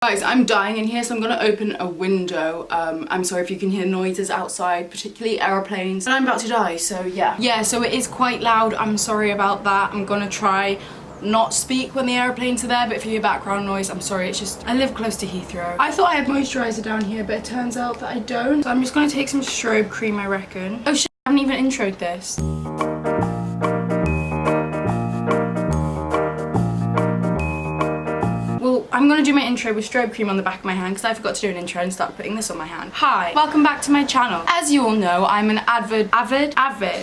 Guys, I'm dying in here, so I'm gonna open a window. I'm sorry if you can hear noises outside, particularly aeroplanes. But I'm about to die, so yeah. Yeah, so it is quite loud. I'm sorry about that. I'm gonna try not speak when the aeroplanes are there, but if you hear background noise, I'm sorry. It's just, I live close to Heathrow. I thought I had moisturizer down here, but it turns out that I don't. So I'm just gonna take some strobe cream, I reckon. Oh shit, I haven't even introed this. Well, I'm gonna do my intro with strobe cream on the back of my hand because I forgot to do an intro and start putting this on my hand. Hi, welcome back to my channel. As you all know, I'm an avid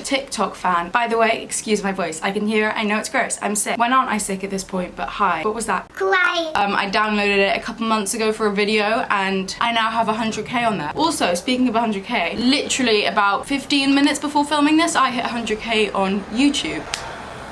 TikTok fan. By the way, excuse my voice. I can hear it. I know it's gross. I'm sick. When aren't I sick at this point? But hi. What was that? Cry. I downloaded it a couple months ago for a video and I now have 100k on there. Also, speaking of 100k, literally about 15 minutes before filming this, I hit 100k on YouTube.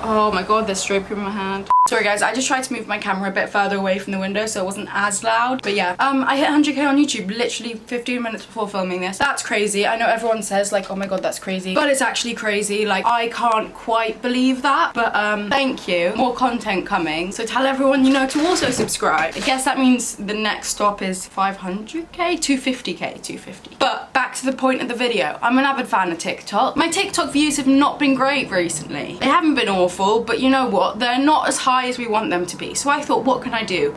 Oh my god, there's strobe cream in my hand. Sorry guys, I just tried to move my camera a bit further away from the window so it wasn't as loud. But yeah, I hit 100k on YouTube literally 15 minutes before filming this. That's crazy. I know everyone says like, oh my god, that's crazy. But it's actually crazy. Like, I can't quite believe that. But thank you. More content coming. So tell everyone you know to also subscribe. I guess that means the next stop is 500k? 250k, 250. But back to the point of the video. I'm an avid fan of TikTok. My TikTok views have not been great recently. They haven't been awful, but you know what? They're not as high as we want them to be. So I thought, what can I do?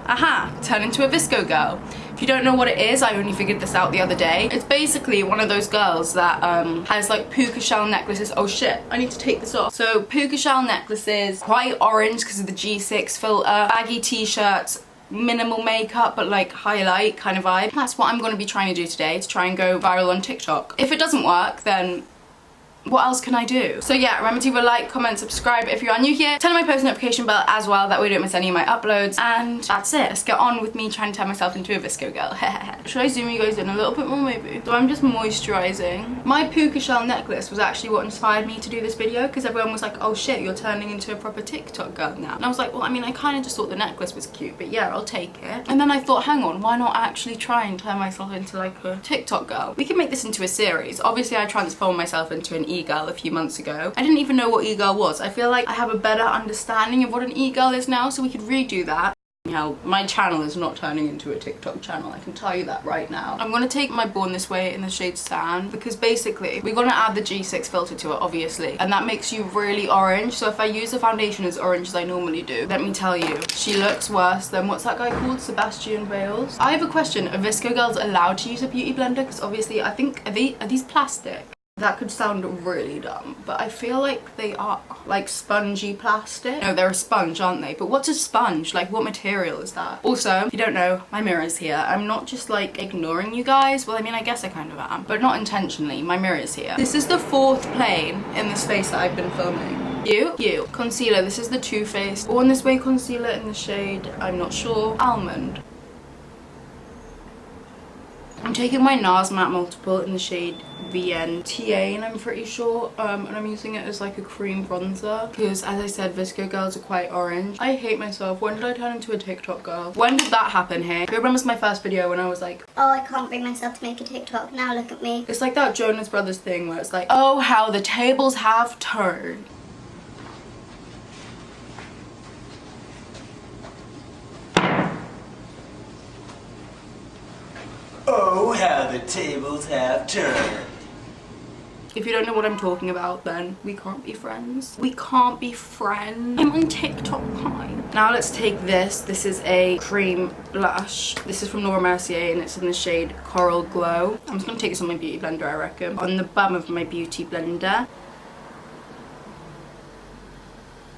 Aha, turn into a VSco girl. If you don't know what it is, I only figured this out the other day. It's basically one of those girls that has like puka shell necklaces. Oh shit, I need to take this off. So puka shell necklaces, quite orange because of the G6 filter, baggy t-shirts, minimal makeup but like highlight kind of vibe. That's what I'm going to be trying to do today, to try and go viral on TikTok. If it doesn't work, then what else can I do? So yeah, remember to like, comment, subscribe if you are new here. Turn on my post notification bell as well, that way you don't miss any of my uploads. And that's it. Let's get on with me trying to turn myself into a VSco girl. Should I zoom you guys in a little bit more maybe? So I'm just moisturizing. My puka shell necklace was actually what inspired me to do this video because everyone was like, oh shit, you're turning into a proper TikTok girl now. And I was like, well, I mean, I kind of just thought the necklace was cute, but yeah, I'll take it. And then I thought, hang on, why not actually try and turn myself into like a TikTok girl? We can make this into a series. Obviously, I transformed myself into an e-girl a few months ago. I didn't even know what e-girl was. I feel like I have a better understanding of what an e-girl is now, so we could redo that. Now, my channel is not turning into a TikTok channel, I can tell you that right now. I'm gonna take my Born This Way in the shade Sand because basically we're gonna add the G6 filter to it, obviously, and that makes you really orange. So if I use the foundation as orange as I normally do, let me tell you, she looks worse than, what's that guy called? Sebastian Bales. I have a question. Are VSco girls allowed to use a beauty blender? Because obviously I think, are these plastic? That could sound really dumb, but I feel like they are like spongy plastic. No, they're a sponge, aren't they? But what's a sponge? Like, what material is that? Also, if you don't know, my mirror's here. I'm not just like ignoring you guys. Well, I mean, I guess I kind of am, but not intentionally. My mirror's here. This is the fourth plane in the space that I've been filming. You. Concealer. This is the Too Faced Born This Way concealer in the shade, I'm not sure, Almond. I'm taking my NARS Matte Multiple in the shade VNTA, and I'm pretty sure, and I'm using it as like a cream bronzer because, as I said, VSco girls are quite orange. I hate myself. When did I turn into a TikTok girl? When did that happen here? Who remembers my first video when I was like, oh, I can't bring myself to make a TikTok. Now look at me. It's like that Jonas Brothers thing where it's like, oh, how the tables have turned. Oh, how the tables have turned. If you don't know what I'm talking about, then we can't be friends. We can't be friends. I'm on TikTok time. Now let's take this. This is a cream blush. This is from Laura Mercier and it's in the shade Coral Glow. I'm just gonna take this on my beauty blender, I reckon. On the bum of my beauty blender.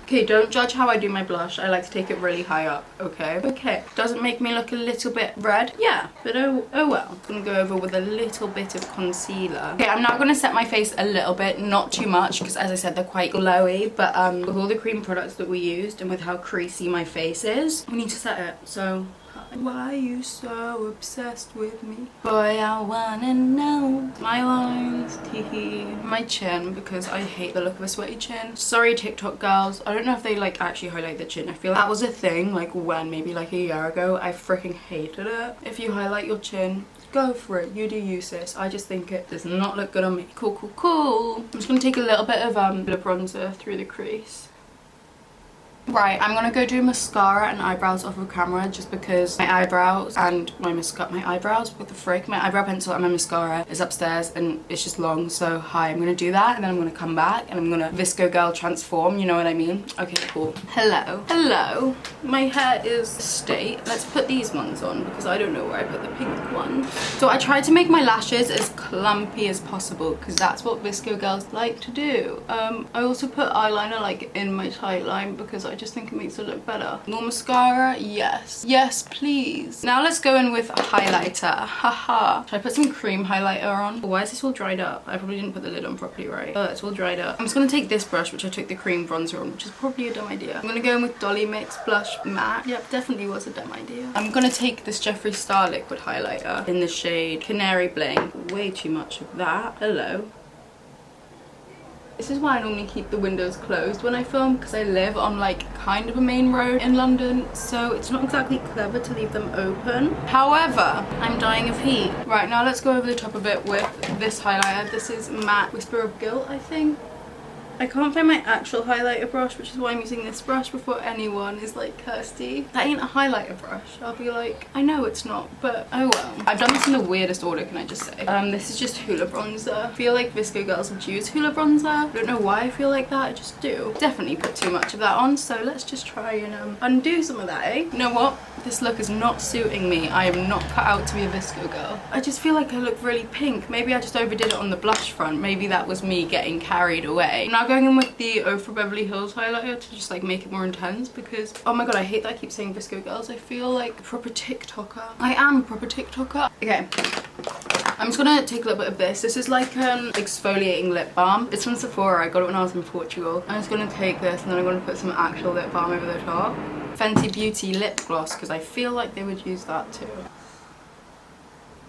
Okay, don't judge how I do my blush. I like to take it really high up, okay? Okay, doesn't make me look a little bit red? Yeah, but oh well. I'm gonna go over with a little bit of concealer. Okay, I'm now gonna set my face a little bit, not too much, because as I said, they're quite glowy, but with all the cream products that we used and with how creasy my face is, we need to set it, so... Why are you so obsessed with me? Boy, I wanna know my lines, teehee. My chin, because I hate the look of a sweaty chin. Sorry, TikTok girls. I don't know if they like actually highlight the chin. I feel like that was a thing like when, maybe like a year ago. I freaking hated it. If you highlight your chin, go for it. You do you, sis. I just think it does not look good on me. Cool, cool, cool. I'm just gonna take a little bit of bronzer through the crease. Right, I'm gonna go do mascara and eyebrows off of camera just because my eyebrows and my eyebrows, what the frick? My eyebrow pencil and my mascara is upstairs and it's just long, so hi, I'm gonna do that and then I'm gonna come back and I'm gonna VSCO girl transform, you know what I mean? Okay, cool. Hello. Hello. My hair is straight. Let's put these ones on because I don't know where I put the pink one. So I tried to make my lashes as clumpy as possible because that's what VSCO girls like to do. I also put eyeliner like in my tight line because I just think it makes it look better. More mascara? Yes. Yes, please. Now let's go in with a highlighter. Haha. Should I put some cream highlighter on? Oh, why is this all dried up? I probably didn't put the lid on properly, right? Oh, it's all dried up. I'm just gonna take this brush, which I took the cream bronzer on, which is probably a dumb idea. I'm gonna go in with Dolly Mix Blush Matte. Yep, definitely was a dumb idea. I'm gonna take this Jeffree Star liquid highlighter in the shade Canary Bling. Way too much of that. Hello. This is why I normally keep the windows closed when I film, because I live on like kind of a main road in London, so it's not exactly clever to leave them open. However, I'm dying of heat. Right, now let's go over the top of it with this highlighter. This is Matte Whisper of Guilt, I think. I can't find my actual highlighter brush, which is why I'm using this brush before anyone is like, Kirsty, that ain't a highlighter brush. I'll be like, I know it's not, but oh well. I've done this in the weirdest order, can I just say. This is just Hoola bronzer. I feel like VSCO girls would use Hoola bronzer. I don't know why I feel like that, I just do. Definitely put too much of that on, so let's just try and undo some of that, eh? You know what? This look is not suiting me. I am not cut out to be a VSCO girl. I just feel like I look really pink. Maybe I just overdid it on the blush front. Maybe that was me getting carried away. Now going in with the O for Beverly Hills highlighter to just like make it more intense because, oh my god, I hate that I keep saying VSCO girls. I feel like a proper TikToker. I am a proper TikToker. Okay. I'm just gonna take a little bit of this. This is like an exfoliating lip balm. It's from Sephora. I got it when I was in Portugal. I'm just gonna take this and then I'm gonna put some actual lip balm over the top. Fenty Beauty lip gloss because I feel like they would use that too.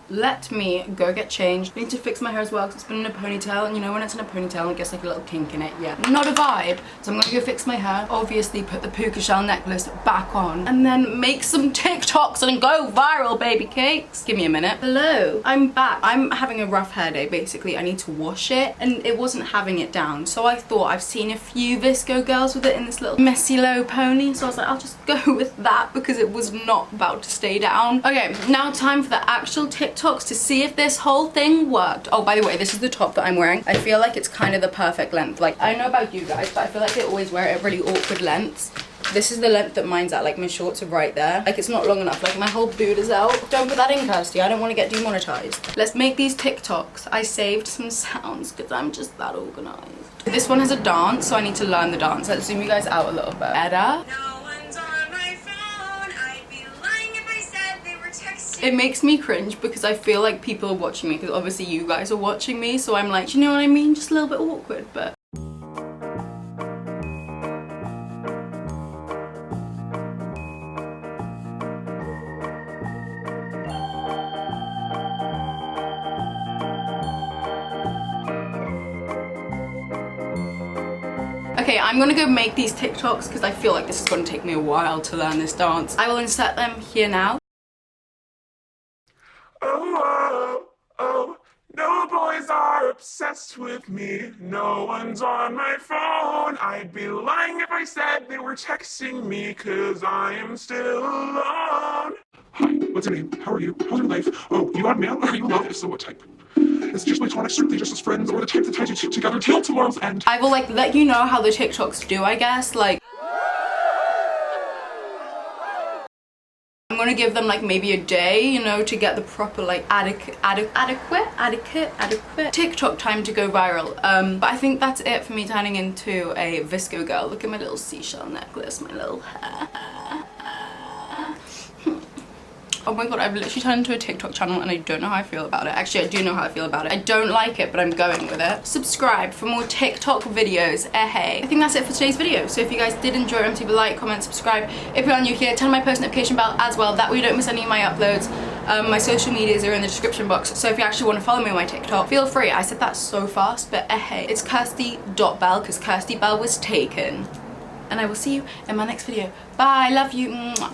Let me go get changed. I need to fix my hair as well because it's been in a ponytail, and you know when it's in a ponytail it gets like a little kink in it. Yeah, not a vibe. So I'm gonna go fix my hair, obviously put the puka shell necklace back on, and then make some TikToks and go viral, baby cakes. Give me a minute. Hello, I'm back. I'm having a rough hair day basically. I need to wash it and it wasn't having it down, so I thought I've seen a few VSCO girls with it in this little messy low pony, so I was like, I'll just go with that because it was not about to stay down. Okay, now time for the actual TikToks to see if this whole thing worked. Oh, by the way, this is the top that I'm wearing. I feel like it's kind of the perfect length. Like, I don't know about you guys, but I feel like I always wear it at really awkward lengths. This is the length that mine's at. Like, my shorts are right there. Like, it's not long enough. Like, my whole boot is out. Don't put that in, Kirsty. I don't want to get demonetized. Let's make these TikToks. I saved some sounds because I'm just that organized. This one has a dance, so I need to learn the dance. Let's zoom you guys out a little bit. Better. It makes me cringe because I feel like people are watching me, because obviously you guys are watching me, so I'm like, do you know what I mean? Just a little bit awkward, but... Okay, I'm gonna go make these TikToks because I feel like this is gonna take me a while to learn this dance. I will insert them here now. No boys are obsessed with me. No one's on my phone. I'd be lying if I said they were texting me, cause I am still alone. Hi, what's your name? How are you? How's your life? Oh, you are male? Are you not? If so, what type? It's just my tonic, strictly just as friends, or the type that ties you two together till tomorrow's end. I will like let you know how the TikToks do, I guess. Like, I'm gonna give them like maybe a day, you know, to get the proper like adequate TikTok time to go viral. But I think that's it for me turning into a VSCO girl. Look at my little seashell necklace, my little hair. Oh my god, I've literally turned into a TikTok channel and I don't know how I feel about it. Actually, I do know how I feel about it. I don't like it, but I'm going with it. Subscribe for more TikTok videos. Hey. I think that's it for today's video. So if you guys did enjoy, remember to leave a like, comment, subscribe. If you're new here, turn on my post notification bell as well. That way you don't miss any of my uploads. My social medias are in the description box. So if you actually want to follow me on my TikTok, feel free. I said that so fast, but hey. It's Kirsty.Belle because Kirsty Belle was taken. And I will see you in my next video. Bye, love you. Mwah.